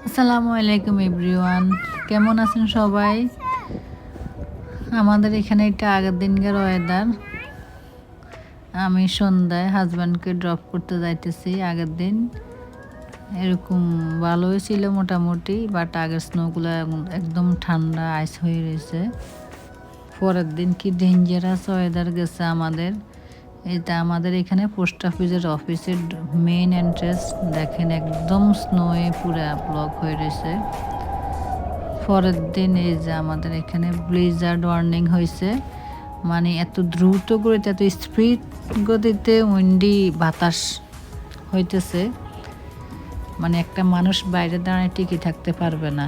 আসসালামু আলাইকুম এভরিওয়ান, কেমন আছেন সবাই? আমাদের এখানে এটা আগের দিনকার ওয়েদার। আমি সন্ধ্যায় হাজব্যান্ডকে ড্রপ করতে যাইতেছি। আগের দিন এরকম ভালোই ছিল মোটামুটি, বাট আগের স্নোগুলো একদম ঠান্ডা আইস হয়ে রয়েছে। পরের দিন কি ডেঞ্জারাস ওয়েদার গেছে আমাদের। এটা আমাদের এখানে পোস্ট অফিসের মেইন এন্ট্রেন্স, দেখেন একদম স্নোয়ে পুরা ব্লক হয়ে রয়েছে। পরের দিন এই যে আমাদের এখানে ব্লিজার্ড ওয়ার্নিং হয়েছে, মানে এত দ্রুত গতিতে এত স্পিড গতিতে উইন্ডি বাতাস হইতেছে, মানে একটা মানুষ বাইরে দাঁড়ায় টিকে থাকতে পারবে না,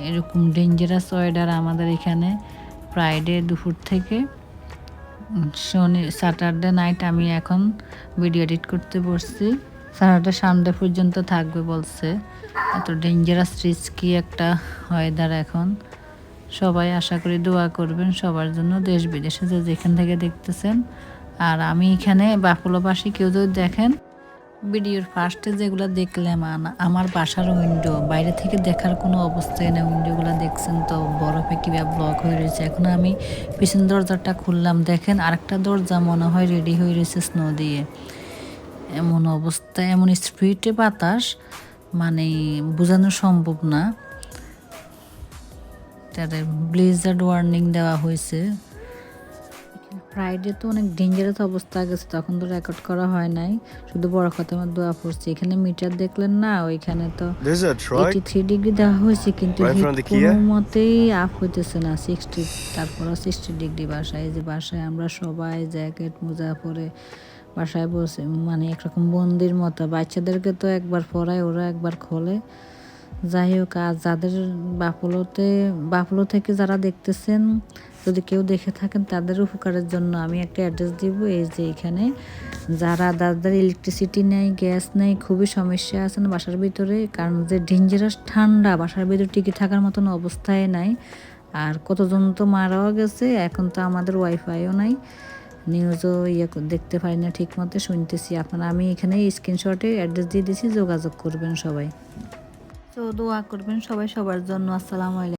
এরকম ডেঞ্জারাস ওয়েদার আমাদের এখানে। ফ্রাইডে দুপুর থেকে স্যাটারডে নাইট আমি এখন ভিডিও এডিট করতে বসছি। স্যাটারডে সানডে পর্যন্ত থাকবে বলছে। এত ডেঞ্জারাস রিস্কি একটা ওয়েদার এখন। সবাই আশা করি দোয়া করবেন সবার জন্য, দেশ বিদেশে যে যেখান থেকে দেখতেছেন। আর আমি এখানে বাফলোবাসী কেউ যদি দেখেন, ভিডিওর ফার্স্টে যেগুলো দেখলাম আমার বাসার উইন্ডো, বাইরে থেকে দেখার কোনো অবস্থায় না। উইন্ডোগুলো দেখছেন তো বরফে কীভাবে ব্লক হয়ে রয়েছে। এখন আমি পিছন দরজাটা খুললাম, দেখেন আরেকটা দরজা মনে হয় রেডি হয়ে রয়েছে স্নো দিয়ে। এমন অবস্থা, এমন স্পিডে বাতাস, মানে বোঝানো সম্ভব না। তাদের ব্লিজার্ড ওয়ার্নিং দেওয়া হয়েছে। ফ্রাইডে তো অনেক ডেঞ্জারাস অবস্থা গেছে, তখন তো রেকর্ড করা হয় নাই, শুধু বড় কথা আমার দোয়া পড়ছে। এখানে মিটার দেখলেন না, ওইখানে তো 83 ডিগ্রি দেওয়া হয়েছে, কিন্তু কোনো মতেই আপ হইতেছে না 60, তারপরও 60 ডিগ্রি। বাসায় যে বাসায় আমরা সবাই জ্যাকেট মোজা পরে বাসায় বসে, মানে একরকম বন্দির মতো। বাচ্চাদেরকে তো একবার পরায়, ওরা একবার খোলে। যাই হোক, আর যাদের বাফলো থেকে যারা দেখতেছেন, যদি কেউ দেখে থাকেন তাদের উপকারের জন্য আমি একটা অ্যাড্রেস দিব। এই যে এখানে যাদের ইলেকট্রিসিটি নেই, গ্যাস নেই, খুবই সমস্যা আছেন বাসার ভিতরে, কারণ যে ডেঞ্জারাস ঠান্ডা, বাসার ভিতরে টিকে থাকার মতন অবস্থায় নাই। আর কতজন তো মারাও গেছে। এখন তো আমাদের ওয়াইফাইও নাই, নিউজও দেখতে পারি না ঠিক মতো, শুনতেছি আপনারা। আমি এখানে স্ক্রিনশটে অ্যাড্রেস দিয়ে দিয়েছি, যোগাযোগ করবেন সবাই। তো দোয়া করবেন সবাই সবার জন্য। আসসালামু আলাইকুম।